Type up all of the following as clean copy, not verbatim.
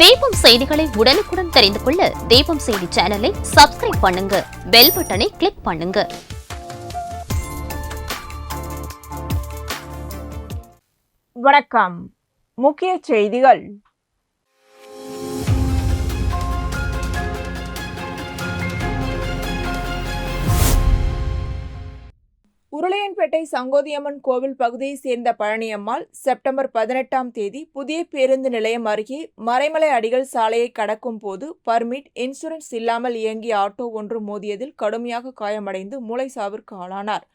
தீபம் செய்திகளை உடனுக்குடன் தெரிந்து கொள்ள தீபம் செய்தி சேனலை சப்ஸ்கிரைப் பண்ணுங்க, பெல் பட்டனை கிளிக் பண்ணுங்க. வணக்கம். முக்கிய செய்திகள். உருளையன்பேட்டை சங்கோதியம்மன் கோவில் பகுதியைச் சேர்ந்த பழனியம்மாள் செப்டம்பர் 18ஆம் தேதி புதிய பேருந்து நிலையம் அருகே மறைமலை அடிகள் சாலையை கடக்கும் போது பர்மிட், இன்சூரன்ஸ் இல்லாமல் இயங்கிய ஆட்டோ ஒன்று மோதியதில் கடுமையாக காயமடைந்து மூளைசாவிற்கு ஆளானார்.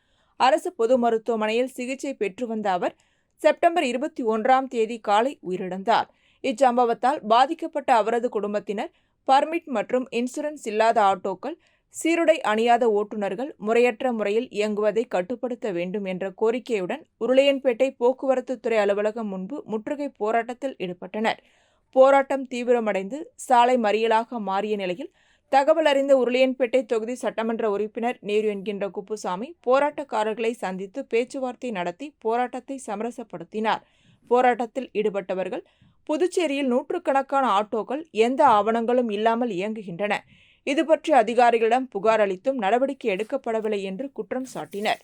அரசு பொது மருத்துவமனையில் சிகிச்சை பெற்று வந்த அவர் செப்டம்பர் 21ஆம் தேதி காலை உயிரிழந்தார். இச்சம்பவத்தால் பாதிக்கப்பட்ட அவரது குடும்பத்தினர் பர்மிட் மற்றும் இன்சூரன்ஸ் இல்லாத ஆட்டோக்கள், சீருடை அணியாத ஓட்டுநர்கள் முறையற்ற முறையில் இயங்குவதை கட்டுப்படுத்த வேண்டும் என்ற கோரிக்கையுடன் உருளையன்பேட்டை போக்குவரத்து துறை அலுவலகம் முன்பு முற்றுகை போராட்டத்தில் ஈடுபட்டனர். போராட்டம் தீவிரமடைந்து சாலை மறியலாக மாறிய நிலையில் தகவல் அறிந்த உருளையன்பேட்டை தொகுதி சட்டமன்ற உறுப்பினர் நேரு என்கின்ற குப்புசாமி போராட்டக்காரர்களை சந்தித்து பேச்சுவார்த்தை நடத்தி போராட்டத்தை சமரசப்படுத்தினார். போராட்டத்தில் ஈடுபட்டவர்கள், புதுச்சேரியில் நூற்றுக்கணக்கான ஆட்டோக்கள் எந்த ஆவணங்களும் இல்லாமல் இயங்குகின்றன, இது பற்றி அதிகாரிகளிடம் புகார் அளித்தும் நடவடிக்கை எடுக்கப்படவில்லை என்று குற்றம் சாட்டினர்.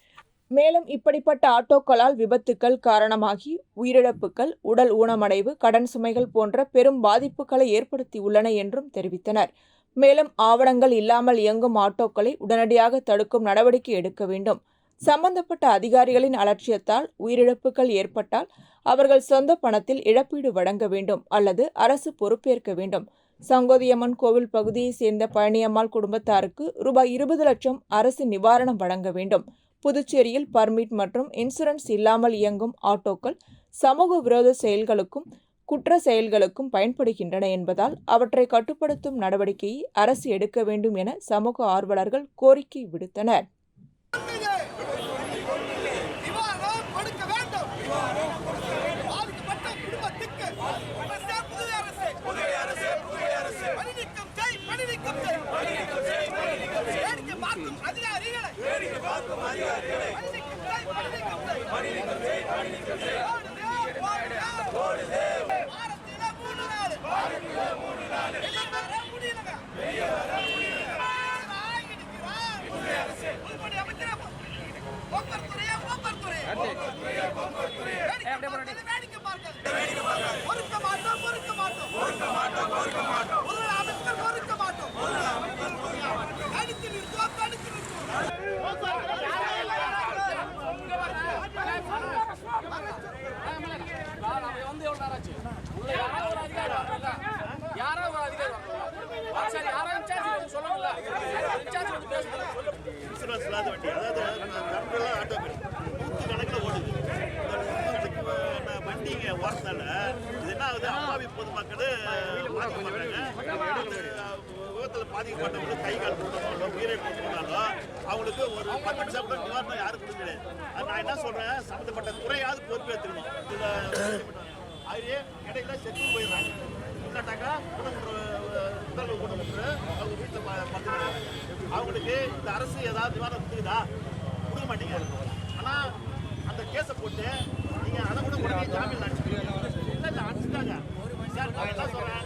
மேலும் இப்படிப்பட்ட ஆட்டோக்களால் விபத்துக்கள் காரணமாகி உயிரிழப்புகள், உடல் ஊனமடைவு, கடன் சுமைகள் போன்ற பெரும் பாதிப்புகளை ஏற்படுத்தியுள்ளன என்றும் தெரிவித்தனர். மேலும் ஆவணங்கள் இல்லாமல் இயங்கும் ஆட்டோக்களை உடனடியாக தடுக்கும் நடவடிக்கை எடுக்க வேண்டும். சம்பந்தப்பட்ட அதிகாரிகளின் அலட்சியத்தால் உயிரிழப்புகள் ஏற்பட்டால் அவர்கள் சொந்த பணத்தில் இழப்பீடு வழங்க வேண்டும் அல்லது அரசு பொறுப்பேற்க வேண்டும். சங்கோதியம்மன் கோவில் பகுதியைச் சேர்ந்த பழனியம்மாள் குடும்பத்தாருக்கு ரூபாய் 20 லட்சம் அரசு நிவாரணம் வழங்க வேண்டும். புதுச்சேரியில் பர்மிட் மற்றும் இன்சூரன்ஸ் இல்லாமல் இயங்கும் ஆட்டோக்கள் சமூக விரோத செயல்களுக்கும் குற்ற செயல்களுக்கும் பயன்படுகின்றன என்பதால் அவற்றை கட்டுப்படுத்தும் நடவடிக்கையை அரசு எடுக்க வேண்டும் என சமூக ஆர்வலர்கள் கோரிக்கை விடுத்தனர். பாதிக்கப்பட்டவங்க கை கால் போட்டாலும் உயிரை போட்டுனாலும் அவங்களுக்கு ஒரு 10 நிமிஷம் நிவாரணம் யாரும் கொடுக்க முடியாது. நான் என்ன சொல்றேன், சம்பந்தப்பட்ட துறையாவது பொறுப்பேற்றுக்கணும். அதுலேயே இடையில செத்து போயிடுறாங்க. இல்லாட்டாக்கா உடல் ஊனமுற்று அவங்க வீட்டில் பார்த்துக்கிறாங்க. அவங்களுக்கு இந்த அரசு ஏதாவது நிவாரணம் கொடுக்குதா? கொடுக்க மாட்டீங்க. ஆனால் அந்த கேஸை போட்டு நீங்கள் அதை கூட உடனே ஜாமீன் அடிச்சுக்கிறீங்க. இல்லை அடிச்சுட்டாங்க சார். நான் என்ன சொல்கிறேன்,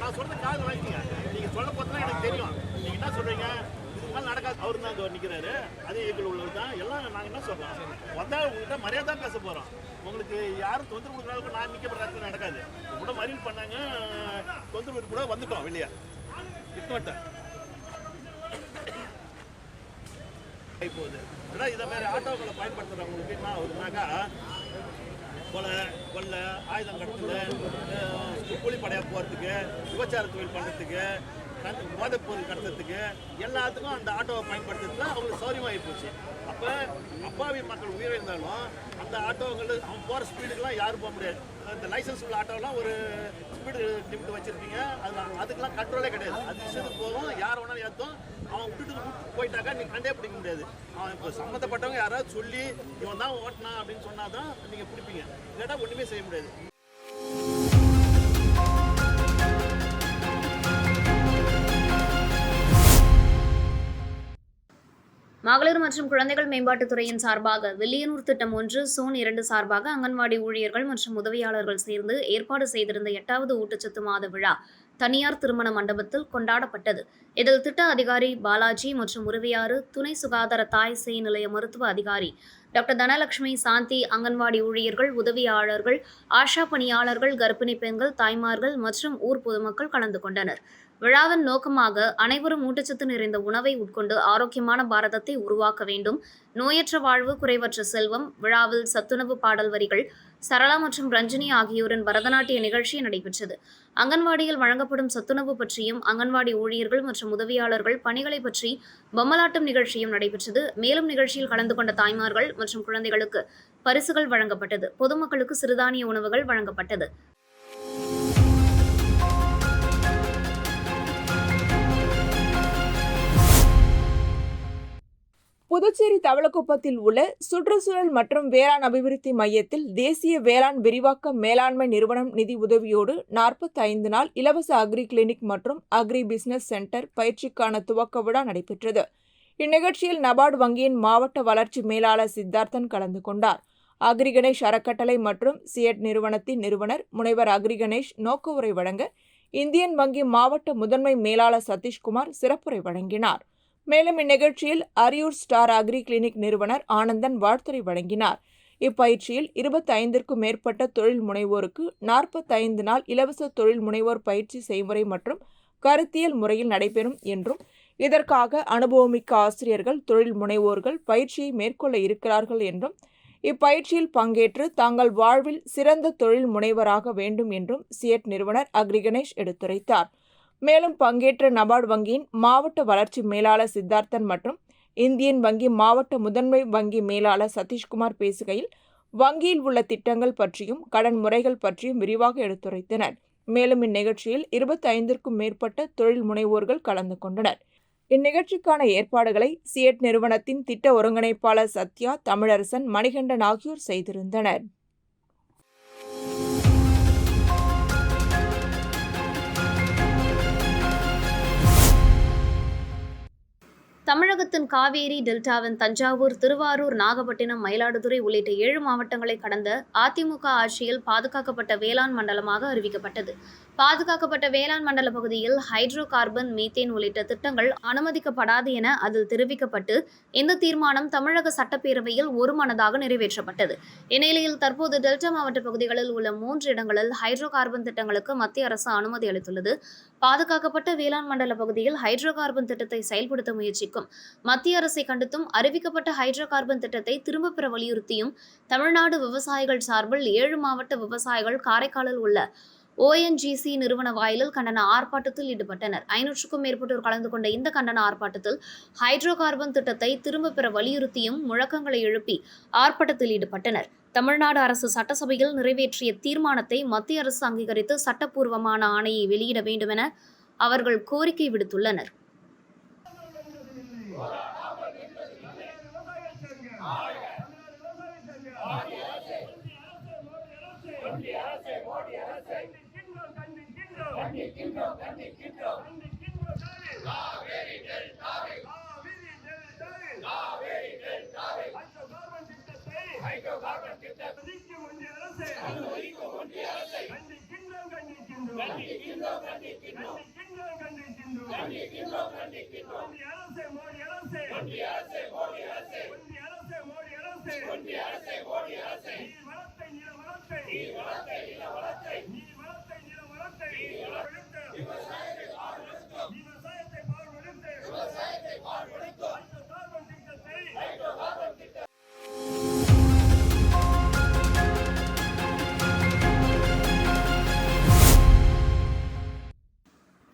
நான் சொல்றது காது வாங்கிங்க. நீங்க சொல்ல போதுதான் எனக்கு தெரியும். நீங்க என்ன சொல்றீங்க, இதுக்கு மேலே நடக்காது. அவரு தான் நிற்கிறாரு, அதே இயக்கல் உள்ளது தான். எல்லாம் நாங்கள் என்ன சொல்றோம், வந்தா உங்ககிட்ட மரியாதை தான் பேச போறோம். உங்களுக்கு யாரும் தொந்தரவு கொடுக்குறாங்க, நான் நிற்கப்படுறது நடக்காது. கூட மறியல் பண்ணாங்க, தொந்தரவு கூட வந்துட்டோம் வெளியே விட்டுட்டேன். போகுது ஏன்னா இதை மாதிரி ஆட்டோக்களை பயன்படுத்துறவங்களுக்கு என்ன ஆகுதுனாக்கா, கொள்ளை, ஆயுதம் கடத்தல், கூலிப்படையாக போகிறதுக்கு, விபச்சார தொழில் பண்ணுறதுக்கு, போதைப்பொருள் கடத்துறதுக்கு எல்லாத்துக்கும் அந்த ஆட்டோவை பயன்படுத்துறதுல அவங்களுக்கு சௌரியமாகி போச்சு. அப்போ அப்பாவி மக்கள் உயிரிழந்தாலும் அந்த ஆட்டோங்கள் அவன் போகிற ஸ்பீடுக்கெலாம் யாரும் போக முடியாது. இந்த லைசன்ஸ் உள்ள ஆட்டோலாம் ஒரு ஸ்பீடு லிமிட் வச்சுருப்பீங்க, அதுக்கெல்லாம் கண்ட்ரோலே கிடையாது. அது விஷயத்துக்கு போகும், யார் வேணாலும் ஏற்றும். அவன் விட்டுட்டு போயிட்டாக்கா நீ கண்டே பிடிக்க முடியாது. அவன் இப்போ சம்மந்தப்பட்டவங்க யாராவது சொல்லி இவன் தான் ஓட்டினா அப்படின்னு சொன்னால் தான் நீங்கள் பிடிப்பீங்க. இல்லாட்டா ஒன்றுமே செய்ய முடியாது. மகளிர் மற்றும் குழந்தைகள் மேம்பாட்டுத்துறையின் சார்பாக வில்லியனூர் திட்டம் 1 சோன் 2 சார்பாக அங்கன்வாடி ஊழியர்கள் மற்றும் உதவியாளர்கள் சேர்ந்து ஏற்பாடு செய்திருந்த 8வது ஊட்டச்சத்து மாத விழா தனியார் திருமண மண்டபத்தில் கொண்டாடப்பட்டது. இதில் திட்ட அதிகாரி பாலாஜி மற்றும் உறவியாறு துணை சுகாதார தாய் சேய் நிலைய மருத்துவ அதிகாரி டாக்டர் தனலட்சுமி, சாந்தி, அங்கன்வாடி ஊழியர்கள், உதவியாளர்கள், ஆஷா பணியாளர்கள், கர்ப்பிணி பெண்கள், தாய்மார்கள் மற்றும் ஊர் பொதுமக்கள் கலந்து கொண்டனர். விழாவின் நோக்கமாக அனைவரும் ஊட்டச்சத்து நிறைந்த உணவை உட்கொண்டு ஆரோக்கியமான பாரதத்தை உருவாக்க வேண்டும், நோயற்ற வாழ்வு, குறைவற்ற செல்வம். விழாவில் சத்துணவு பாடல் வரிகள், சரளா மற்றும் ரஞ்சினி ஆகியோரின் பரதநாட்டிய நிகழ்ச்சி நடைபெற்றது. அங்கன்வாடியில் வழங்கப்படும் சத்துணவு பற்றியும் அங்கன்வாடி ஊழியர்கள் மற்றும் உதவியாளர்கள் பணிகளை பற்றி பொம்மலாட்டம் நிகழ்ச்சியும் நடைபெற்றது. மேலும் நிகழ்ச்சியில் கலந்து கொண்ட தாய்மார்கள் மற்றும் குழந்தைகளுக்கு பரிசுகள் வழங்கப்பட்டது. பொதுமக்களுக்கு சிறுதானிய உணவுகள் வழங்கப்பட்டது. புதுச்சேரி தவளக்குப்பத்தில் உள்ள சுற்றுச்சூழல் மற்றும் வேளாண் அபிவிருத்தி மையத்தில் தேசிய வேளாண் விரிவாக்க மேலாண்மை நிறுவனம் நிதி உதவியோடு 45 நாள் இலவச அக்ரி கிளினிக் மற்றும் அக்ரி பிசினஸ் சென்டர் பயிற்சிக்கான துவக்க விழா நடைபெற்றது. இந்நிகழ்ச்சியில் நபார்டு வங்கியின் மாவட்ட வளர்ச்சி மேலாளர் சித்தார்த்தன் கலந்து கொண்டார். அக்ரி கணேஷ் அறக்கட்டளை மற்றும் சியட் நிறுவனத்தின் நிறுவனர் முனைவர் அக்ரி கணேஷ் நோக்க உரை வழங்க, இந்தியன் வங்கி மாவட்ட முதன்மை மேலாளர் சதீஷ்குமார் சிறப்புரை வழங்கினார். மேலும் இந்நிகழ்ச்சியில் அரியூர் ஸ்டார் அக்ரி கிளினிக் நிறுவனர் ஆனந்தன் வாழ்த்துரை வழங்கினார். இப்பயிற்சியில் 25க்கும் மேற்பட்ட தொழில் முனைவோருக்கு 45 நாள் இலவச தொழில் முனைவோர் பயிற்சி செய்முறை மற்றும் கருத்தியல் முறையில் நடைபெறும் என்றும், இதற்காக அனுபவமிக்க ஆசிரியர்கள் தொழில் முனைவோர்கள் பயிற்சியை மேற்கொள்ள இருக்கிறார்கள் என்றும், இப்பயிற்சியில் பங்கேற்று தாங்கள் வாழ்வில் சிறந்த தொழில் முனைவராக வேண்டும் என்றும் சியட் நிறுவனர் அக்ரி கணேஷ் எடுத்துரைத்தார். மேலும் பங்கேற்ற நபார்டு வங்கியின் மாவட்ட வளர்ச்சி மேலாளர் சித்தார்த்தன் மற்றும் இந்தியன் வங்கி மாவட்ட முதன்மை வங்கி மேலாளர் சதீஷ்குமார் பேசுகையில், வங்கியில் உள்ள திட்டங்கள் பற்றியும் கடன் முறைகள் பற்றியும் விரிவாக எடுத்துரைத்தனர். மேலும் இந்நிகழ்ச்சியில் 25க்கும் மேற்பட்ட தொழில் முனைவோர்கள் கலந்து கொண்டனர். இந்நிகழ்ச்சிக்கான ஏற்பாடுகளை சியட் நிறுவனத்தின் திட்ட ஒருங்கிணைப்பாளர் சத்யா, தமிழரசன், மணிகண்டன் ஆகியோர் செய்திருந்தனர். தமிழகத்தின் காவேரி டெல்டாவின் தஞ்சாவூர், திருவாரூர், நாகப்பட்டினம், மயிலாடுதுறை உள்ளிட்ட 7 மாவட்டங்களை கடந்த அதிமுக ஆட்சியில் பாதுகாக்கப்பட்ட வேளாண் மண்டலமாக அறிவிக்கப்பட்டது. பாதுகாக்கப்பட்ட வேளாண் மண்டல பகுதியில் ஹைட்ரோ கார்பன், மீத்தேன் உள்ளிட்ட திட்டங்கள் அனுமதிக்கப்படாது என அதில் தெரிவிக்கப்பட்டு, இந்த தீர்மானம் தமிழக சட்டப்பேரவையில் ஒருமனதாக நிறைவேற்றப்பட்டது. இந்நிலையில் தற்போது டெல்டா மாவட்ட பகுதிகளில் உள்ள 3 இடங்களில் ஹைட்ரோ கார்பன் திட்டங்களுக்கு மத்திய அரசு அனுமதி அளித்துள்ளது. பாதுகாக்கப்பட்ட வேளாண் மண்டல பகுதியில் ஹைட்ரோ கார்பன் திட்டத்தை செயல்படுத்த முயற்சிக்கும் மத்திய அரசை கண்டித்தும், அறிவிக்கப்பட்ட ஹைட்ரோ கார்பன் திட்டத்தை திரும்பப் பெற வலியுறுத்தியும் தமிழ்நாடு விவசாயிகள் சார்பில் 7 மாவட்ட விவசாயிகள் காரைக்காலில் உள்ள ONGC நிறுவன வாயிலில் கண்டன ஆர்ப்பாட்டத்தில் ஈடுபட்டனர். 500க்கும் மேற்பட்டோர் கலந்து கொண்ட இந்த கண்டன ஆர்ப்பாட்டத்தில் ஹைட்ரோ கார்பன் திட்டத்தை திரும்பப் பெற வலியுறுத்தியும் முழக்கங்களை எழுப்பி ஆர்ப்பாட்டத்தில் ஈடுபட்டனர். தமிழ்நாடு அரசு சட்டசபையில் நிறைவேற்றிய தீர்மானத்தை மத்திய அரசு அங்கீகரித்து சட்டப்பூர்வமான ஆணையை வெளியிட வேண்டும் என அவர்கள் கோரிக்கை விடுத்துள்ளனர்.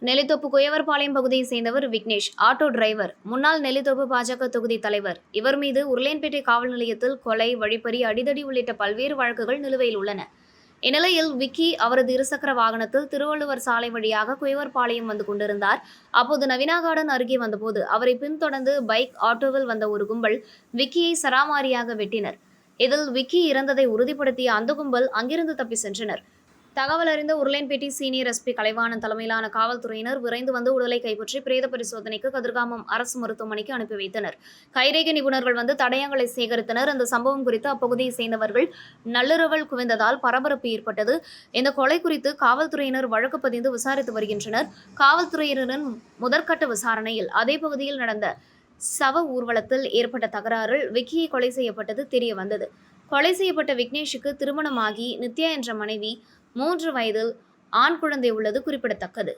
நெல்லித்தோப்பு குயவர்பாளையம் பகுதியை சேர்ந்தவர் விக்னேஷ், ஆட்டோ டிரைவர், முன்னாள் நெல்லித்தோப்பு பாஜக தொகுதி தலைவர். இவர் மீது உருளையன்பேட்டை காவல் நிலையத்தில் கொலை, வழிப்பறி, அடிதடி உள்ளிட்ட பல்வேறு வழக்குகள் நிலுவையில் உள்ளன. இந்நிலையில் விக்கி அவரது இருசக்கர வாகனத்தில் திருவள்ளுவர் சாலை வழியாக குயவர்பாளையம் வந்து கொண்டிருந்தார். அப்போது நவீனா கார்டன் அருகே வந்தபோது அவரை பின்தொடர்ந்து பைக், ஆட்டோவில் வந்த ஒரு கும்பல் விக்கியை சராமாரியாக வெட்டினர். இதில் விக்கி இறந்ததை உறுதிப்படுத்திய அந்த கும்பல் அங்கிருந்து தப்பி சென்றனர். தகவல் அறிந்த உருளையன்பேட்டை சீனியர் எஸ்பி கலைவாணன் தலைமையிலான காவல்துறையினர் விரைந்து வந்து உடலை கைப்பற்றி பிரேத பரிசோதனைக்கு கதிர்காமம் அரசு மருத்துவமனைக்கு அனுப்பி வைத்தனர். கைரேகை நிபுணர்கள் வந்து தடயங்களை சேகரித்தனர். அந்த சம்பவம் குறித்து அப்பகுதியை சேர்ந்தவர்கள் நள்ளிரவல் குவிந்ததால் பரபரப்பு ஏற்பட்டது. இந்த கொலை குறித்து காவல்துறையினர் வழக்கு பதிந்து விசாரித்து வருகின்றனர். காவல்துறையினரின் முதற்கட்ட விசாரணையில் அதே பகுதியில் நடந்த சவ ஊர்வலத்தில் ஏற்பட்ட தகராறில் விக்கியை கொலை செய்யப்பட்டது தெரிய வந்தது. கொலை செய்யப்பட்ட விக்னேஷுக்கு திருமணமாகி நித்யா என்ற மனைவி 3 வயதில் ஆண் குழந்தை உள்ளது குறிப்பிடத்தக்கது.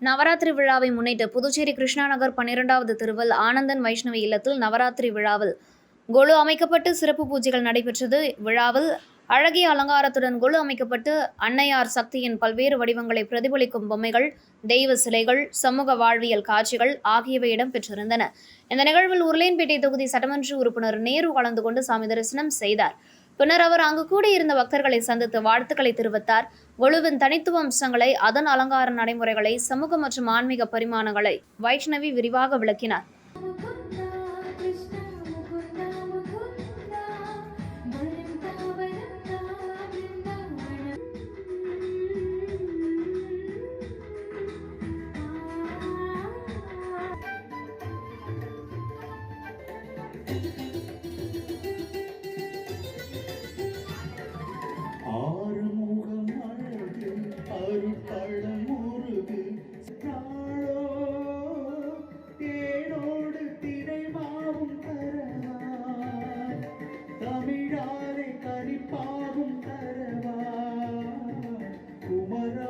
நவராத்திரி விழாவை முன்னிட்டு புதுச்சேரி கிருஷ்ணா நகர் 12வது தெருவில் ஆனந்தன் வைஷ்ணவி இல்லத்தில் நவராத்திரி விழாவில் கொலு அமைக்கப்பட்டு சிறப்பு பூஜைகள் நடைபெற்றது. விழாவில் அழகிய அலங்காரத்துடன் கொலு அமைக்கப்பட்டு அன்னையார் சக்தியின் பல்வேறு வடிவங்களை பிரதிபலிக்கும் பொம்மைகள், தெய்வ சிலைகள், சமூக வாழ்வியல் காட்சிகள் ஆகியவை இடம்பெற்றிருந்தன. இந்த நிகழ்வில் உருளையன்பேட்டை தொகுதி சட்டமன்ற உறுப்பினர் நேரு கலந்து கொண்டு சாமி தரிசனம் செய்தார். பின்னர் அவர் அங்கு கூடியிருந்த பக்தர்களை சந்தித்து வாழ்த்துக்களை தெரிவித்தார். கொலுவின் தனித்துவ அம்சங்களை, அதன் அலங்கார நடைமுறைகளை, சமூக மற்றும் ஆன்மீக பரிமாணங்களை வைஷ்ணவி விரிவாக விளக்கினார். ஆறுமுகம் அழகு அருட்பழம் முருகு நாளோ தேனோடு திரைமாவும் தரவா தமிழாலை கனிப்பாவும் தரவா குமரா.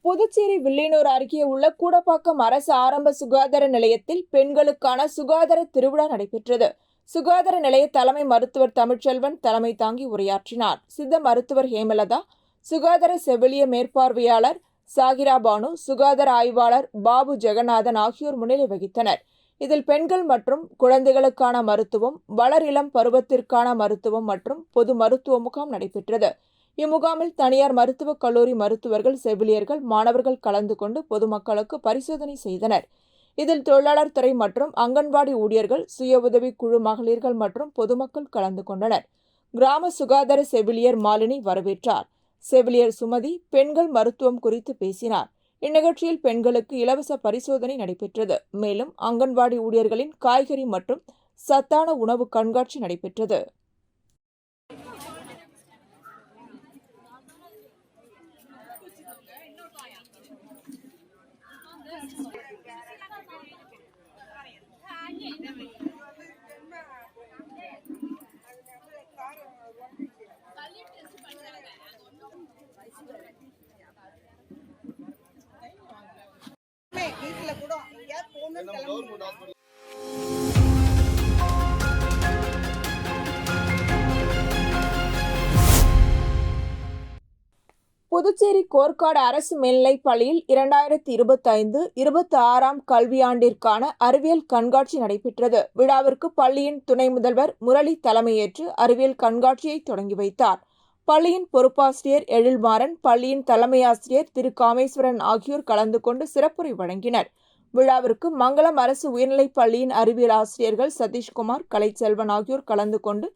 புதுச்சேரி வில்லியனூர் அருகே உள்ள கூடப்பாக்கம் அரசு ஆரம்ப சுகாதார நிலையத்தில் பெண்களுக்கான சுகாதார திருவிழா நடைபெற்றது. சுகாதார நிலைய தலைமை மருத்துவர் தமிழ்ச்செல்வன் தலைமை தாங்கி உரையாற்றினார். சித்த மருத்துவர் ஹேமலதா, சுகாதார செவிலிய மேற்பார்வையாளர் சாகிரா பானு, சுகாதார ஆய்வாளர் பாபு ஜெகநாதன் ஆகியோர் முன்னிலை வகித்தனர். இதில் பெண்கள் மற்றும் குழந்தைகளுக்கான மருத்துவம், வளர் இளம் பருவத்திற்கான மருத்துவம் மற்றும் பொது மருத்துவ முகாம் நடைபெற்றது. இம்முகாமில் தனியார் மருத்துவக் கல்லூரி மருத்துவர்கள், செவிலியர்கள், மாணவர்கள் கலந்து கொண்டு பொதுமக்களுக்கு பரிசோதனை செய்தனர். இதில் தொழிலாளர் துறை மற்றும் அங்கன்வாடி ஊழியர்கள், சுய உதவி குழு மகளிர்கள் மற்றும் பொதுமக்கள் கலந்து கொண்டனர். கிராம சுகாதார செவிலியர் மாலினி வரவேற்றார். செவிலியர் சுமதி பெண்கள் மருத்துவம் குறித்து பேசினார். இந்நிகழ்ச்சியில் பெண்களுக்கு இலவச பரிசோதனை நடைபெற்றது. மேலும் அங்கன்வாடி ஊழியர்களின் காய்கறி மற்றும் சத்தான உணவு கண்காட்சி நடைபெற்றது. வீட்டுல கூட எங்கேயாவது போகணும்னு புதுச்சேரி கோர்க்காடு அரசு மேல்நிலைப் பள்ளியில் 2025-26 கல்வியாண்டிற்கான அறிவியல் கண்காட்சி நடைபெற்றது. விழாவிற்கு பள்ளியின் துணை முதல்வர் முரளி தலைமையேற்று அறிவியல் கண்காட்சியை தொடங்கி வைத்தார். பள்ளியின் பொறுப்பாசிரியர் எழில்மாறன், பள்ளியின் தலைமை ஆசிரியர் திரு காமேஸ்வரன் ஆகியோர் கலந்து கொண்டு சிறப்புரை வழங்கினர். விழாவிற்கு மங்களம் அரசு உயர்நிலைப் பள்ளியின் அறிவியல் ஆசிரியர்கள் சதீஷ்குமார், கலைச்செல்வன் ஆகியோர் கலந்து கொண்டு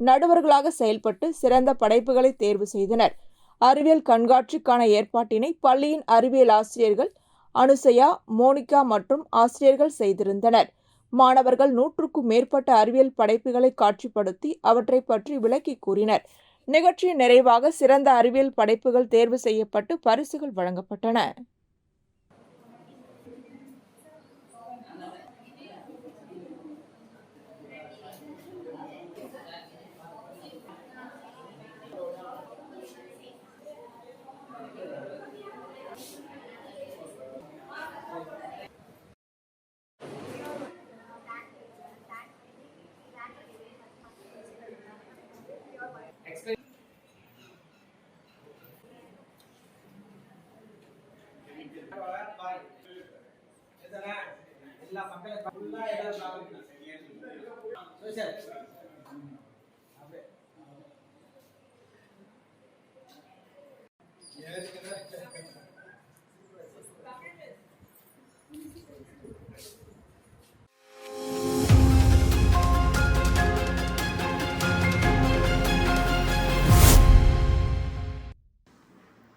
நடுவர்களாக செயல்பட்டு சிறந்த படைப்புகளை தேர்வு செய்தனர். அறிவியல் கண்காட்சிக்கான ஏற்பாட்டினை பள்ளியின் அறிவியல் ஆசிரியர்கள் அனுசயா, மோனிகா மற்றும் ஆசிரியர்கள் செய்திருந்தனர். மாணவர்கள் 100க்கும் மேற்பட்ட அறிவியல் படைப்புகளை காட்சிப்படுத்தி அவற்றை பற்றி விளக்கி கூறினர். நிகழ்ச்சியின் நிறைவாக சிறந்த அறிவியல் படைப்புகள் தேர்வு செய்யப்பட்டு பரிசுகள் வழங்கப்பட்டன.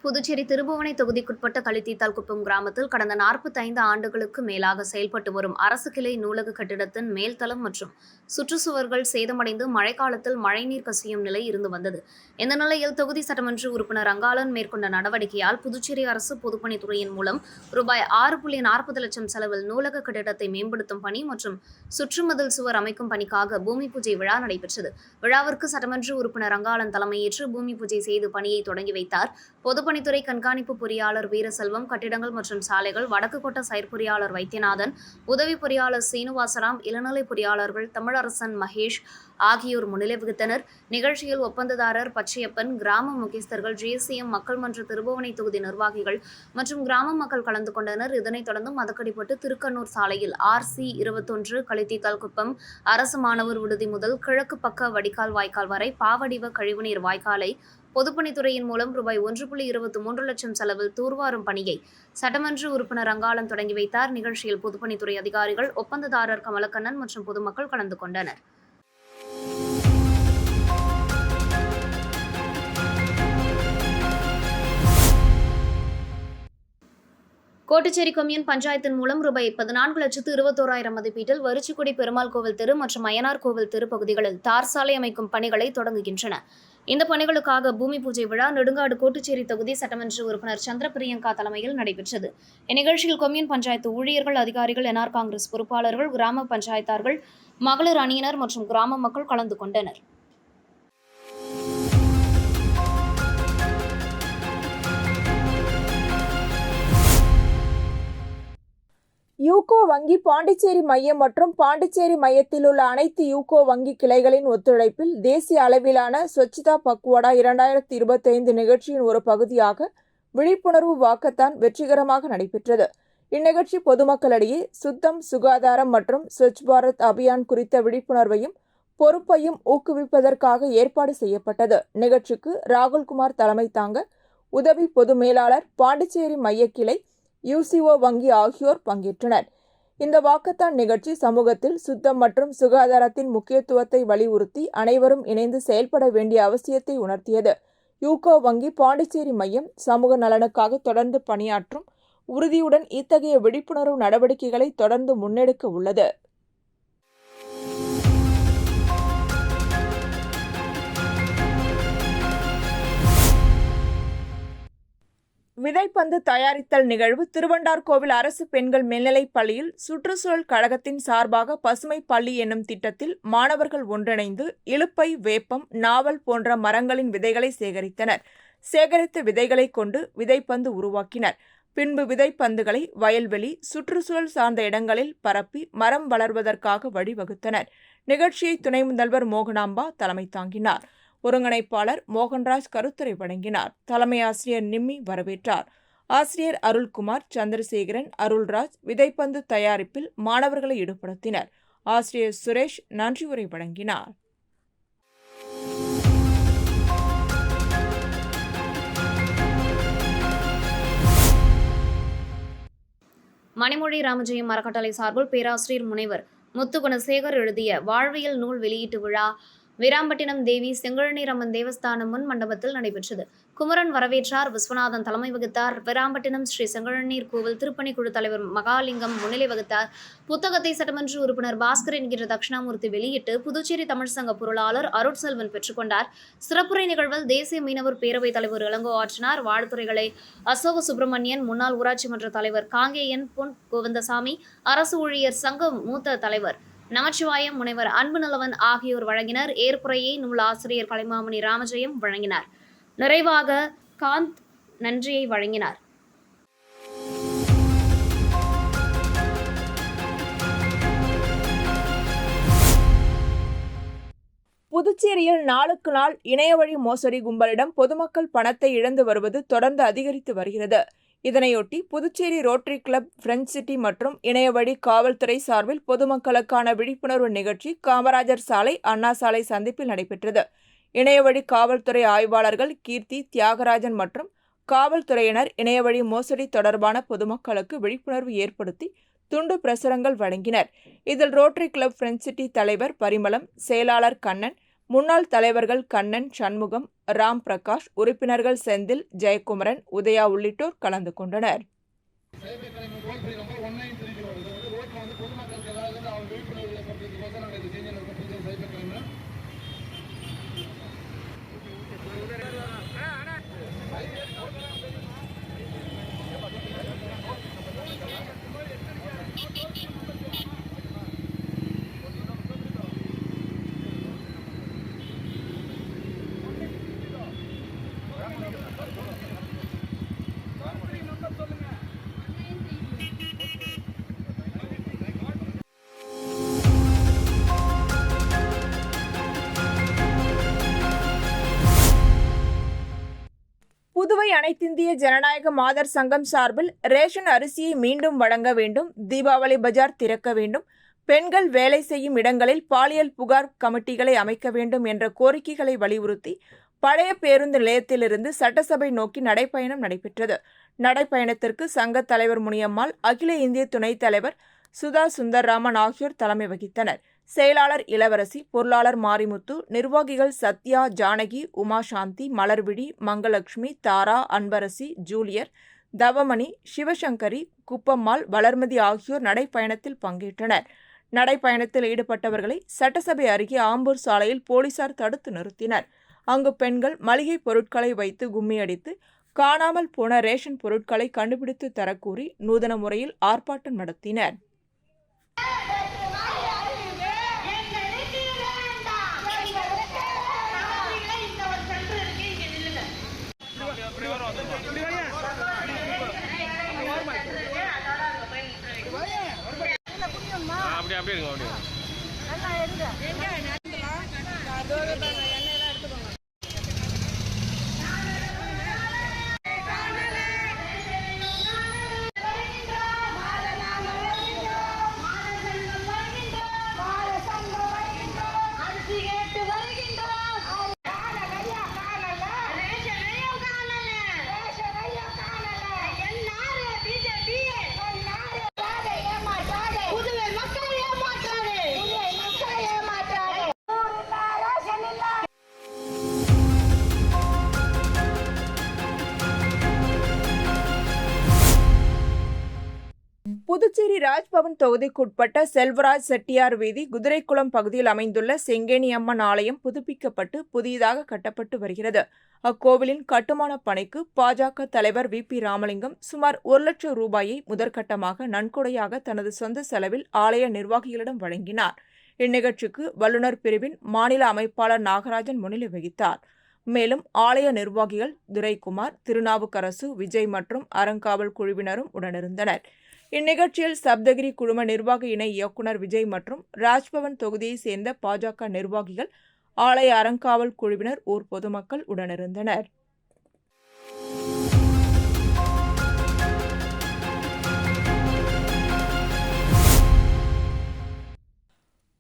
புதுச்சேரி திருபுவனை தொகுதிக்குட்பட்ட களித்தீத்தால்குப்பம் கிராமத்தில் கடந்த 45 ஆண்டுகளுக்கு மேலாக செயல்பட்டு வரும் அரசு கிளை நூலக கட்டிடத்தின் மேல்தளம் மற்றும் சுற்றுச்சுவர்கள் சேதமடைந்து மழைக்காலத்தில் மழைநீர் கசியும் நிலை இருந்து வந்தது. இந்த நிலையில் தொகுதி சட்டமன்ற உறுப்பினர் ரங்காளன் மேற்கொண்ட நடவடிக்கையால் புதுச்சேரி அரசு பொதுப்பணித்துறையின் மூலம் ரூபாய் 6.40 லட்சம் செலவில் நூலக கட்டிடத்தை மேம்படுத்தும் பணி மற்றும் சுற்றுமதில் சுவர் அமைக்கும் பணிக்காக பூமி பூஜை விழா நடைபெற்றது. விழாவிற்கு சட்டமன்ற உறுப்பினர் ரங்காளன் தலைமையேற்று பூமி பூஜை செய்து பணியை தொடங்கி வைத்தார். பொதுப்பணித்துறை கண்காணிப்பு பொறியாளர் வீரசெல்வம், கட்டிடங்கள் மற்றும் சாலைகள் வடக்கு கோட்ட செயற்பொறியாளர் வைத்தியநாதன், உதவி பொறியாளர் சீனிவாசராம், இளநிலை பொறியாளர்கள் தமிழரசன், மகேஷ் ஆகியோர் முன்னிலை வகித்தனர். நிகழ்ச்சியில் ஒப்பந்ததாரர் பச்சையப்பன், கிராம முக்கியஸ்தர்கள், GSCM மக்கள் மன்ற திருபுவனை தொகுதி நிர்வாகிகள் மற்றும் கிராம மக்கள் கலந்து கொண்டனர். இதனைத் தொடர்ந்து மதக்கடிப்பட்டு திருக்கண்ணூர் சாலையில் RC 21 களித்தீத்தால்குப்பம் அரசு மாணவர் விடுதி முதல் கிழக்கு பக்க வடிகால் வாய்க்கால் வரை பாவடிவ கழிவுநீர் வாய்க்காலை பொதுப்பணித்துறையின் மூலம் ரூபாய் 1.23 லட்சம் செலவில் தூர்வாரும் பணியை சட்டமன்ற உறுப்பினர் ரங்காளன் தொடங்கி வைத்தார். நிகழ்ச்சியில் பொதுப்பணித்துறை அதிகாரிகள், ஒப்பந்ததாரர் கமலக்கண்ணன் மற்றும் பொதுமக்கள் கலந்து கொண்டனர். கோட்டுச்சேரி கொம்யூன் பஞ்சாயத்தின் மூலம் ரூபாய் 14,21,000 மதிப்பீட்டில் வரிச்சிக்குடி பெருமாள் கோவில் தெரு மற்றும் அய்யனார் கோவில் தெரு பகுதிகளில் தார் சாலை அமைக்கும் பணிகளை தொடங்குகின்றன. இந்த பணிகளுக்காக பூமி பூஜை விழா நெடுங்காடு கோட்டுச்சேரி தொகுதி சட்டமன்ற உறுப்பினர் சந்திர பிரியங்கா தலைமையில் நடைபெற்றது. இந்நிகழ்ச்சியில் கொம்யூன் பஞ்சாயத்து ஊழியர்கள், அதிகாரிகள், NR காங்கிரஸ் பொறுப்பாளர்கள், கிராம பஞ்சாயத்தார்கள், மகளிர் அணியினர் மற்றும் கிராம மக்கள் கலந்து கொண்டனர். யூகோ வங்கி பாண்டிச்சேரி மையம் மற்றும் பாண்டிச்சேரி மையத்தில் உள்ள அனைத்து யூகோ வங்கி கிளைகளின் ஒத்துழைப்பில் தேசிய அளவிலான ஸ்வச்தா பக்வாடா 2025 நிகழ்ச்சியின் ஒரு பகுதியாக விழிப்புணர்வு வாக்கத்தான் வெற்றிகரமாக நடைபெற்றது. இந்நிகழ்ச்சி பொதுமக்களிடையே சுத்தம், சுகாதாரம் மற்றும் ஸ்வச் பாரத் அபியான் குறித்த விழிப்புணர்வையும் பொறுப்பையும் ஊக்குவிப்பதற்காக ஏற்பாடு செய்யப்பட்டது. நிகழ்ச்சிக்கு ராகுல்குமார் தலைமை தாங்க உதவி பொது மேலாளர், பாண்டிச்சேரி மைய கிளை, UCO வங்கி ஆகியோர் பங்கேற்றனர். இந்த வாக்கத்தான் நிகழ்ச்சி சமூகத்தில் சுத்தம் மற்றும் சுகாதாரத்தின் முக்கியத்துவத்தை வலியுறுத்தி அனைவரும் இணைந்து செயல்பட வேண்டிய அவசியத்தை உணர்த்தியது. யூகோ வங்கி பாண்டிச்சேரி மையம் சமூக நலனுக்காக தொடர்ந்து பணியாற்றும் உறுதியுடன் இத்தகைய விழிப்புணர்வு நடவடிக்கைகளை தொடர்ந்து முன்னெடுக்க உள்ளது. விதைப்பந்து தயாரித்தல் நிகழ்வு திருவண்டார்கோவில் அரசு பெண்கள் மேல்நிலைப் பள்ளியில் சுற்றுச்சூழல் கழகத்தின் சார்பாக பசுமை பள்ளி என்னும் திட்டத்தில் மாணவர்கள் ஒன்றிணைந்து இலுப்பை, வேப்பம், நாவல் போன்ற மரங்களின் விதைகளை சேகரித்தனர். சேகரித்த விதைகளை கொண்டு விதைப்பந்து உருவாக்கினர். பின்பு விதைப்பந்துகளை வயல்வெளி, சுற்றுச்சூழல் சார்ந்த இடங்களில் பரப்பி மரம் வளர்வதற்காக வழிவகுத்தனர். நிகழ்ச்சியை துணை முதல்வர் மோகனாம்பா தலைமை தாங்கினார். ஒருங்கிணைப்பாளர் மோகன்ராஜ் கருத்துரை வழங்கினார். தலைமை ஆசிரியர் நிம்மி வரவேற்றார். ஆசிரியர் அருள்குமார், சந்திரசேகரன், அருள்ராஜ் விதைப்பந்து தயாரிப்பில் மாணவர்களை ஈடுபடுத்தினர். ஆசிரியர் சுரேஷ் நன்றி உரை வழங்கினார். மணிமொழி ராமஜெயம் அறக்கட்டளை சார்பில் பேராசிரியர் முனைவர் முத்துகுணசேகர் எழுதிய வாழ்வியல் நூல் வெளியீட்டு விழா வீராம்பட்டினம் தேவி செங்கழநீரம்மன் தேவஸ்தானம் முன் மண்டபத்தில் நடைபெற்றது. குமரன் வரவேற்றார். விஸ்வநாதன் தலைமை வகித்தார். வீராம்பட்டினம் ஸ்ரீ செங்கழநீர் கோவில் திருப்பணிக்குழு தலைவர் மகாலிங்கம் முன்னிலை வகித்தார். புத்தகத்தை சட்டமன்ற உறுப்பினர் பாஸ்கர் என்கிற தட்சிணாமூர்த்தி வெளியிட்டு புதுச்சேரி தமிழ் சங்க பொருளாளர் அருட்செல்வன் பெற்றுக்கொண்டார். சிறப்புரை நிகழ்வில் தேசிய மீனவர் பேரவைத் தலைவர் இளங்கோ ஆற்றினார். வாழ்த்துறைகளை அசோக சுப்பிரமணியன், முன்னாள் ஊராட்சி மன்ற தலைவர் காங்கேயன் பொன் கோவிந்தசாமி, அரசு ஊழியர் சங்க மூத்த தலைவர் நமச்சிவாயம், முனைவர் அன்பு நிலவன் ஆகியோர் வழங்கினர். ஏற்புரையை நூல் ஆசிரியர் கலைமாமணி ராமஜெயம் வழங்கினார். நிறைவாக காந்த் நன்றியை வழங்கினார். புதுச்சேரியில் நாளுக்கு நாள் இணையவழி மோசடி கும்பலிடம் பொதுமக்கள் பணத்தை இழந்து வருவது தொடர்ந்து அதிகரித்து வருகிறது. இதனையொட்டி Puducherry rotary club, French city மற்றும் இணையவழி காவல்துறை சார்பில் பொதுமக்களுக்கான விழிப்புணர்வு நிகழ்ச்சி காமராஜர் சாலை, அண்ணா சாலை சந்திப்பில் நடைபெற்றது. இணையவழி காவல்துறை ஆய்வாளர்கள் கீர்த்தி, தியாகராஜன் மற்றும் காவல்துறையினர் இணையவழி மோசடி தொடர்பான பொதுமக்களுக்கு விழிப்புணர்வு ஏற்படுத்தி துண்டு பிரசுரங்கள் வழங்கினர். இதில் ரோட்டரி கிளப் பிரெஞ்ச் சிட்டி தலைவர் பரிமளம், செயலாளர் கண்ணன், முன்னாள் தலைவர்கள் கண்ணன், சண்முகம், ராம் பிரகாஷ், உறுப்பினர்கள் செந்தில், ஜெயக்குமரன், உதயா உள்ளிட்டோர் கலந்து கொண்டனர். புதுவை அனைத்திந்திய ஜனநாயக மாதர் சங்கம் சார்பில் ரேஷன் அரிசியை மீண்டும் வழங்க வேண்டும், தீபாவளி பஜார் திறக்க வேண்டும், பெண்கள் வேலை செய்யும் இடங்களில் பாலியல் புகார் கமிட்டிகளை அமைக்க வேண்டும் என்ற கோரிக்கைகளை வலியுறுத்தி பழைய பேருந்து நிலையத்திலிருந்து சட்டசபை நோக்கி நடைப்பயணம் நடைபெற்றது. நடைப்பயணத்திற்கு சங்க தலைவர் முனியம்மாள், அகில இந்திய துணைத் தலைவர் சுதா சுந்தர்ராமன் ஆகியோர் தலைமை வகித்தனர். செயலாளர் இளவரசி, பொருளாளர் மாரிமுத்து, நிர்வாகிகள் சத்யா, ஜானகி, உமாசாந்தி, மலர்விழி, மங்கலட்சுமி, தாரா, அன்பரசி, ஜூலியர், தவமணி, சிவசங்கரி, குப்பம்மாள், வளர்மதி ஆகியோர் நடைப்பயணத்தில் பங்கேற்றனர். நடைப்பயணத்தில் ஈடுபட்டவர்களை சட்டசபை அருகே ஆம்பூர் சாலையில் போலீசார் தடுத்து நிறுத்தினர். அங்கு பெண்கள் மளிகை பொருட்களை வைத்து கும்மியடித்து காணாமல் போன ரேஷன் பொருட்களை கண்டுபிடித்து தரக்கூறி நூதன முறையில் ஆர்ப்பாட்டம் நடத்தினர். புதுச்சேரி ராஜ்பவன் தொகுதிக்குட்பட்ட செல்வராஜ் செட்டியார் வீதி, குதிரைக்குளம் பகுதியில் அமைந்துள்ள செங்கேணி அம்மன் ஆலயம் புதுப்பிக்கப்பட்டு புதியதாக கட்டப்பட்டு வருகிறது. அக்கோவிலின் கட்டுமான பணிக்கு பாஜக தலைவர் வி.பி. ராமலிங்கம் சுமார் 1 லட்சம் ரூபாயை முதற்கட்டமாக நன்கொடையாக தனது சொந்த செலவில் ஆலய நிர்வாகிகளிடம் வழங்கினார். இந்நிகழ்ச்சிக்கு வல்லுநர் பிரிவின் மாநில அமைப்பாளர் நாகராஜன் முன்னிலை வகித்தார். மேலும் ஆலய நிர்வாகிகள் துரைக்குமார், திருநாவுக்கரசு, விஜய் மற்றும் அறங்காவல் குழுவினரும் உடனிருந்தனர். இந்நிகழ்ச்சியில் சப்தகிரி குழும நிர்வாக இணை இயக்குநர் விஜய் மற்றும் ராஜ்பவன் தொகுதியைச் சேர்ந்த பாஜக நிர்வாகிகள், ஆலய அறங்காவல் குழுவினர், ஊர் பொதுமக்கள் உடனிருந்தனர்.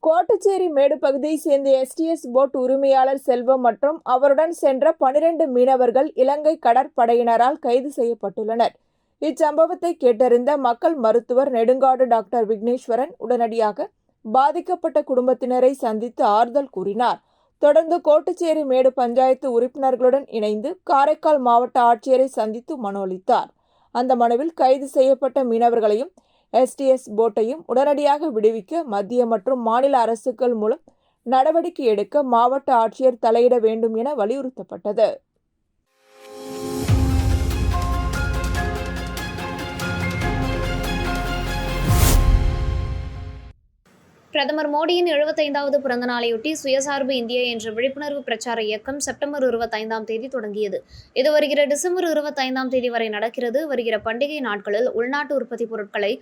கோட்டச்சேரி மேடு பகுதியைச் சேர்ந்த STS போட் உரிமையாளர் செல்வம் மற்றும் அவருடன் சென்ற 12 மீனவர்கள் இலங்கை கடற்படையினரால் கைது செய்யப்பட்டுள்ளனர். இச்சம்பவத்தை கேட்டறிந்த மக்கள் மருத்துவர் நெடுங்காடு டாக்டர் விக்னேஸ்வரன் உடனடியாக பாதிக்கப்பட்ட குடும்பத்தினரை சந்தித்து ஆறுதல் கூறினார். தொடர்ந்து கோட்டச்சேரி மேடு பஞ்சாயத்து உறுப்பினர்களுடன் இணைந்து காரைக்கால் மாவட்ட ஆட்சியரை சந்தித்து மனு அளித்தார். அந்த மனுவில் கைது செய்யப்பட்ட மீனவர்களையும் STS போட்டையும் உடனடியாக விடுவிக்க மத்திய மற்றும் மாநில அரசுகள் மூலம் நடவடிக்கை எடுக்க மாவட்ட ஆட்சியர் தலையிட வேண்டும் என வலியுறுத்தப்பட்டது. பிரதமர் மோடியின் 75வது பிறந்த நாளையொட்டி சுயசார்பு இந்தியா என்ற விழிப்புணர்வு பிரச்சார இயக்கம் செப்டம்பர் 25ஆம் தேதி தொடங்கியது. இது வருகிற டிசம்பர் 25ஆம் தேதி வரை நடக்கிறது. வருகிற பண்டிகை நாட்களில் உள்நாட்டு உற்பத்தி பொருட்களை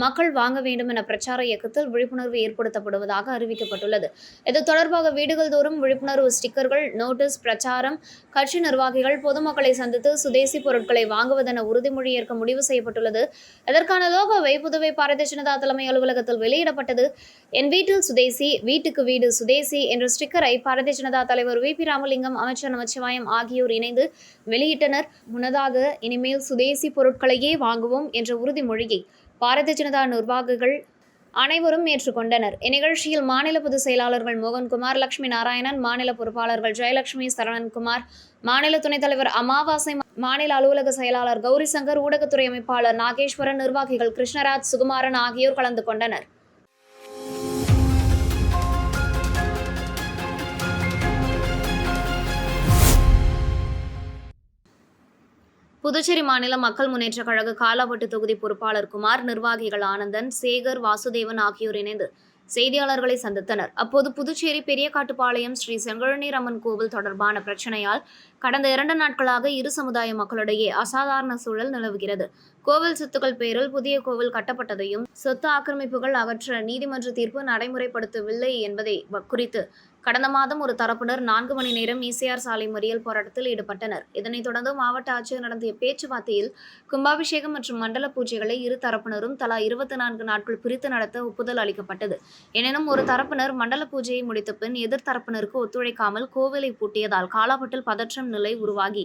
மக்கள் வாங்க வேண்டும் என பிரச்சார இயக்கத்தில் விழிப்புணர்வு ஏற்படுத்தப்படுவதாக அறிவிக்கப்பட்டுள்ளது. இது தொடர்பாக வீடுகள் தோறும் விழிப்புணர்வு ஸ்டிக்கர்கள், நோட்டீஸ் பிரச்சாரம், கட்சி நிர்வாகிகள் பொதுமக்களை சந்தித்து சுதேசி பொருட்களை வாங்குவதென உறுதிமொழி ஏற்க முடிவு செய்யப்பட்டுள்ளது. இதற்கான லோகோவை புதுவை பாரதிய ஜனதா தலைமை அலுவலகத்தில் வெளியிடப்பட்டது. என் வீட்டில் சுதேசி, வீட்டுக்கு வீடு சுதேசி என்ற ஸ்டிக்கரை பாரதிய ஜனதா தலைவர் வி.பி. ராமலிங்கம், அமைச்சர் நமச்சிவாயம் ஆகியோர் இணைந்து வெளியிட்டனர். முன்னதாக இனிமேல் சுதேசி பொருட்களையே வாங்குவோம் என்ற உறுதிமொழியை பாரதிய ஜனதா நிர்வாகிகள் அனைவரும் ஏற்றுக்கொண்டனர். இந்நிகழ்ச்சியில் மாநில பொதுச் செயலாளர்கள் மோகன்குமார், லட்சுமி நாராயணன், மாநில பொறுப்பாளர்கள் ஜெயலட்சுமி, சரவணன்குமார், மாநில துணைத் தலைவர் அமாவாசை, மாநில அலுவலக செயலாளர் கௌரிசங்கர், ஊடகத்துறை அமைப்பாளர் நாகேஸ்வரன், நிர்வாகிகள் கிருஷ்ணராஜ், சுகுமாரன் ஆகியோர் கலந்து கொண்டனர். புதுச்சேரி மாநில மக்கள் முன்னேற்றக் கழக காலாப்பட்டு தொகுதி பொறுப்பாளர் குமார், நிர்வாகிகள் ஆனந்தன், சேகர், வாசுதேவன் ஆகியோர் இணைந்து செய்தியாளர்களை சந்தித்தனர். அப்போது புதுச்சேரி பெரியகாட்டுப்பாளையம் ஸ்ரீ செங்கழுநீர் அம்மன் கோவில் தொடர்பான பிரச்சனையால் கடந்த 2 நாட்களாக இரு சமுதாய மக்களிடையே அசாதாரண சூழல் நிலவுகிறது. கோவில் சொத்துக்கள் பேரில் புதிய கோவில் கட்டப்பட்டதையும் சொத்து ஆக்கிரமிப்புகள் அகற்ற நீதிமன்ற தீர்ப்பு நடைமுறைப்படுத்தவில்லை என்பதை குறித்து கடந்த மாதம் ஒரு தரப்பினர் 4 மணி நேரம் ஈசிஆர் சாலை மறியல் போராட்டத்தில் ஈடுபட்டனர். இதனைத் தொடர்ந்து மாவட்ட ஆட்சியர் நடத்திய பேச்சுவார்த்தையில் கும்பாபிஷேகம் மற்றும் மண்டல பூஜைகளை இரு தரப்பினரும் தலா 24 நாட்கள் பிரித்து நடத்த ஒப்புதல் அளிக்கப்பட்டது. எனினும் ஒரு தரப்பினர் மண்டல பூஜையை முடித்த பின் எதிர்த்தரப்பினருக்கு ஒத்துழைக்காமல் கோவிலை பூட்டியதால் காலாப்பட்டில் பதற்றம் நிலை உருவாகி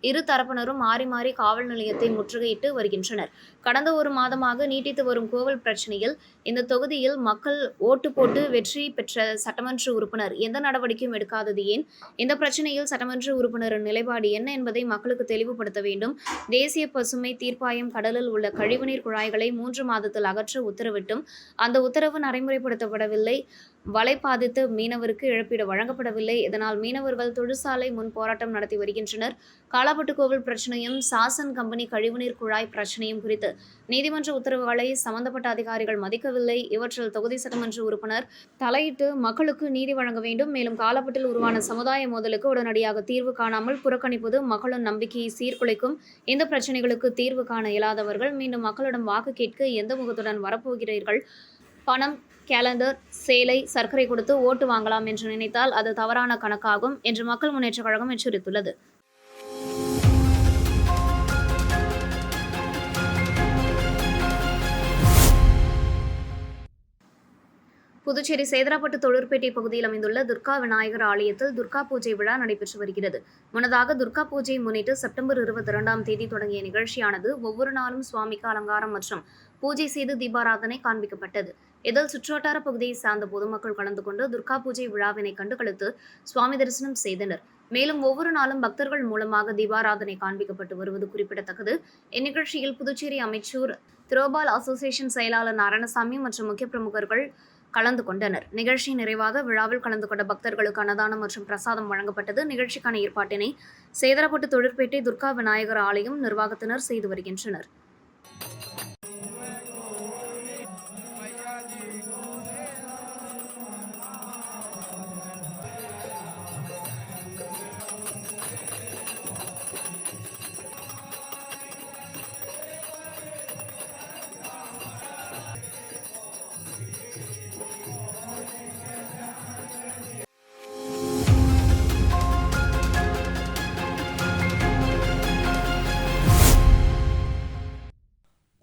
இரு தரப்பினரும் மாறி மாறி காவல் நிலையத்தை முற்றுகையிட்டு வருகின்றனர். கடந்த 1 மாதமாக நீட்டித்து வரும் கோவில் பிரச்சனையில் இந்த தொகுதியில் மக்கள் ஓட்டு போட்டு வெற்றி பெற்ற சட்டமன்ற உறுப்பினர் எந்த நடவடிக்கையும் எடுக்காதது ஏன்? இந்த பிரச்சனையில் சட்டமன்ற உறுப்பினரின் நிலைப்பாடு என்ன என்பதை மக்களுக்கு தெளிவுபடுத்த வேண்டும். தேசிய பசுமை தீர்ப்பாயம் கடலில் உள்ள கழிவுநீர் குழாய்களை 3 மாதத்தில் அகற்ற உத்தரவிட்டும் அந்த உத்தரவு நடைமுறைப்படுத்தப்படவில்லை. வலை பாதித்து மீனவருக்கு இழப்பீடு வழங்கப்படவில்லை. இதனால் மீனவர்கள் தொழிற்சாலை முன் போராட்டம் நடத்தி வருகின்றனர். காலாப்பட்டு கோவில் பிரச்சனையும் சாசன் கம்பெனி கழிவுநீர் குழாய் பிரச்சனையும் குறித்து நீதிமன்ற உத்தரவுகளை சம்பந்தப்பட்ட அதிகாரிகள் மதிக்கவில்லை. இவற்றில் தொகுதி சட்டமன்ற உறுப்பினர் தலையிட்டு மக்களுக்கு நீதி வழங்க வேண்டும். மேலும் காலாப்பட்டில் உருவான சமுதாய மோதலுக்கு உடனடியாக தீர்வு காணாமல் புறக்கணிப்பது மக்களின் நம்பிக்கையை சீர்குலைக்கும். இந்த பிரச்சனைகளுக்கு தீர்வு காண இயலாதவர்கள் மீண்டும் மக்களிடம் வாக்கு கேட்க எந்த முகத்துடன் வரப்போகிறீர்கள்? பணம், கேலண்டர், சேலை, சர்க்கரை கொடுத்து ஓட்டு வாங்கலாம் என்று நினைத்தால் அது தவறான கணக்காகும் என்று மக்கள் முன்னேற்றக் கழகம் எச்சரித்துள்ளது. புதுச்சேரி சேதராப்பட்டு தொழிற்பேட்டை பகுதியில் அமைந்துள்ள துர்கா விநாயகர் ஆலயத்தில் துர்கா பூஜை விழா நடைபெற்று வருகிறது. முன்னதாக துர்கா பூஜையை முன்னிட்டு செப்டம்பர் 22ஆம் தேதி தொடங்கிய நிகழ்ச்சியானது ஒவ்வொரு நாளும் சுவாமிக்கு அலங்காரம் மற்றும் பூஜை செய்து தீபாராதனை காண்பிக்கப்பட்டது. இதில் சுற்றுவட்டார பகுதியை சார்ந்த பொதுமக்கள் கலந்து கொண்டு துர்கா பூஜை விழாவினை கண்டுகளித்து சுவாமி தரிசனம் செய்தனர். மேலும் ஒவ்வொரு நாளும் பக்தர்கள் மூலமாக தீபாராதனை காண்பிக்கப்பட்டு வருவது குறிப்பிடத்தக்கது. இந்நிகழ்ச்சியில் புதுச்சேரி அமைச்சூர் திரோபால் அசோசியேஷன் செயலாளர் நாராயணசாமி மற்றும் முக்கிய பிரமுகர்கள் கலந்து கொண்டனர். நிகழ்ச்சி நிறைவாக விழாவில் கலந்து கொண்ட பக்தர்களுக்கு அன்னதானம் மற்றும் பிரசாதம் வழங்கப்பட்டது. நிகழ்ச்சிக்கான ஏற்பாட்டினை சேதராப்பட்டு தொழிற்பேட்டை துர்கா விநாயகர் ஆலயம் நிர்வாகத்தினர் செய்து வருகின்றனர்.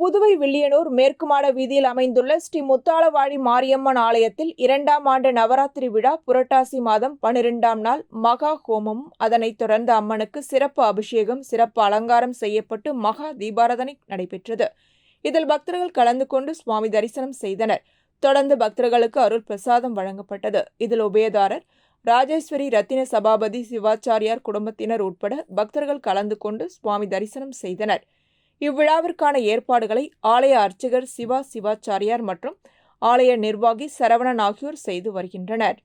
புதுவை வில்லியனூர் மேற்கு மாட வீதியில் அமைந்துள்ள ஸ்ரீ முத்தாளவாடி மாரியம்மன் ஆலயத்தில் 2ஆம் ஆண்டு நவராத்திரி விழா புரட்டாசி மாதம் 12ஆம் நாள் மகா ஹோமமும் அதனைத் தொடர்ந்து அம்மனுக்கு சிறப்பு அபிஷேகம், சிறப்பு அலங்காரம் செய்யப்பட்டு மகா தீபாராதனை நடைபெற்றது. இதில் பக்தர்கள் கலந்து கொண்டு சுவாமி தரிசனம் செய்தனர். தொடர்ந்து பக்தர்களுக்கு அருள் பிரசாதம் வழங்கப்பட்டது. இதில் உபயதாரர் ராஜேஸ்வரி ரத்தின சபாபதி சிவாச்சாரியார் குடும்பத்தினர் உட்பட பக்தர்கள் கலந்து கொண்டு சுவாமி தரிசனம் செய்தனர். இவ்விழாவிற்கான ஏற்பாடுகளை ஆலய அர்ச்சகர் சிவாச்சாரியார் மற்றும் ஆலய நிர்வாகி சரவணன் ஆகியோர் செய்து வருகின்றனர்.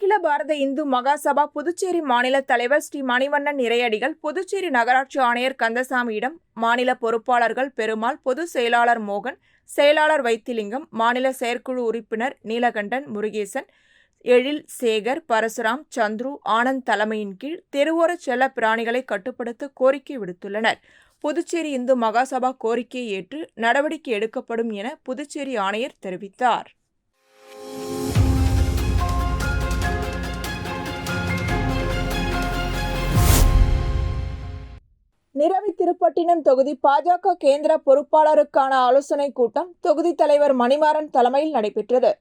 அகில பாரத இந்து மகாசபா புதுச்சேரி மாநில தலைவர் ஸ்ரீ மணிவண்ணன் இறையடிகள் புதுச்சேரி நகராட்சி ஆணையர் கந்தசாமியிடம் மாநில பொறுப்பாளர்கள் பெருமாள், பொதுச் செயலாளர் மோகன், செயலாளர் வைத்திலிங்கம், மாநில செயற்குழு உறுப்பினர் நீலகண்டன், முருகேசன், எழில், சேகர், பரசுராம், சந்துரு, ஆனந்த் தலைமையின் கீழ் தெருவோர செல்ல பிராணிகளை கட்டுப்படுத்த கோரிக்கை விடுத்துள்ளனர். புதுச்சேரி இந்து மகாசபா கோரிக்கையை ஏற்று நடவடிக்கை எடுக்கப்படும் என புதுச்சேரி ஆணையர் தெரிவித்தார். நிரவி திருப்பட்டினம் தொகுதி பாஜக கேந்திர பொறுப்பாளருக்கான ஆலோசனைக் கூட்டம் தொகுதி தலைவர் மணிமாறன் தலைமையில் நடைபெற்றது.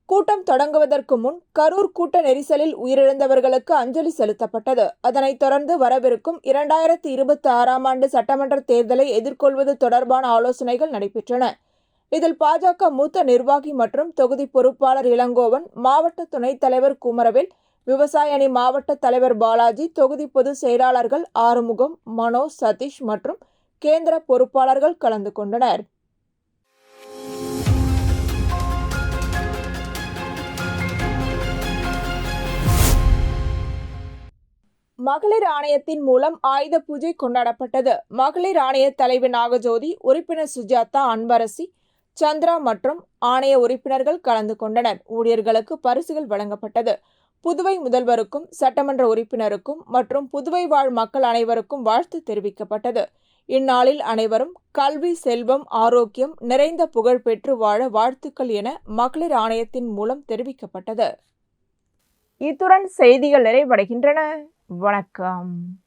கூட்டம் தொடங்குவதற்கு முன் கரூர் கூட்ட நெரிசலில் உயிரிழந்தவர்களுக்கு அஞ்சலி செலுத்தப்பட்டது. அதனைத் தொடர்ந்து வரவிருக்கும் 2026ஆம் ஆண்டு சட்டமன்ற தேர்தலை எதிர்கொள்வது தொடர்பான ஆலோசனைகள் நடைபெற்றன. இதில் பாஜக மூத்த நிர்வாகி மற்றும் தொகுதி பொறுப்பாளர் இளங்கோவன், மாவட்ட துணைத் தலைவர் குமரவேல், விவசாய அணி மாவட்ட தலைவர் பாலாஜி, தொகுதி பொதுச் செயலாளர்கள் ஆறுமுகம், மனோஜ், சதீஷ் மற்றும் கேந்திர பொறுப்பாளர்கள் கலந்து கொண்டனர். மகளிர் ஆணையத்தின் மூலம் ஆயுத பூஜை கொண்டாடப்பட்டது. மகளிர் ஆணைய தலைவர் நாகஜோதி, உறுப்பினர் சுஜாதா, அன்பரசி, சந்திரா மற்றும் ஆணைய உறுப்பினர்கள் கலந்து கொண்டனர். ஊழியர்களுக்கு பரிசுகள் வழங்கப்பட்டது. புதுவை முதல்வருக்கும் சட்டமன்ற உறுப்பினருக்கும் மற்றும் புதுவை வாழ் மக்கள் அனைவருக்கும் வாழ்த்து தெரிவிக்கப்பட்டது. இந்நாளில் அனைவரும் கல்வி, செல்வம், ஆரோக்கியம் நிறைந்த புகழ் பெற்று வாழ வாழ்த்துக்கள் என மகளிர் ஆணையத்தின் மூலம் தெரிவிக்கப்பட்டது. இத்துடன் செய்திகள் நிறைவடைகின்றன. வணக்கம்.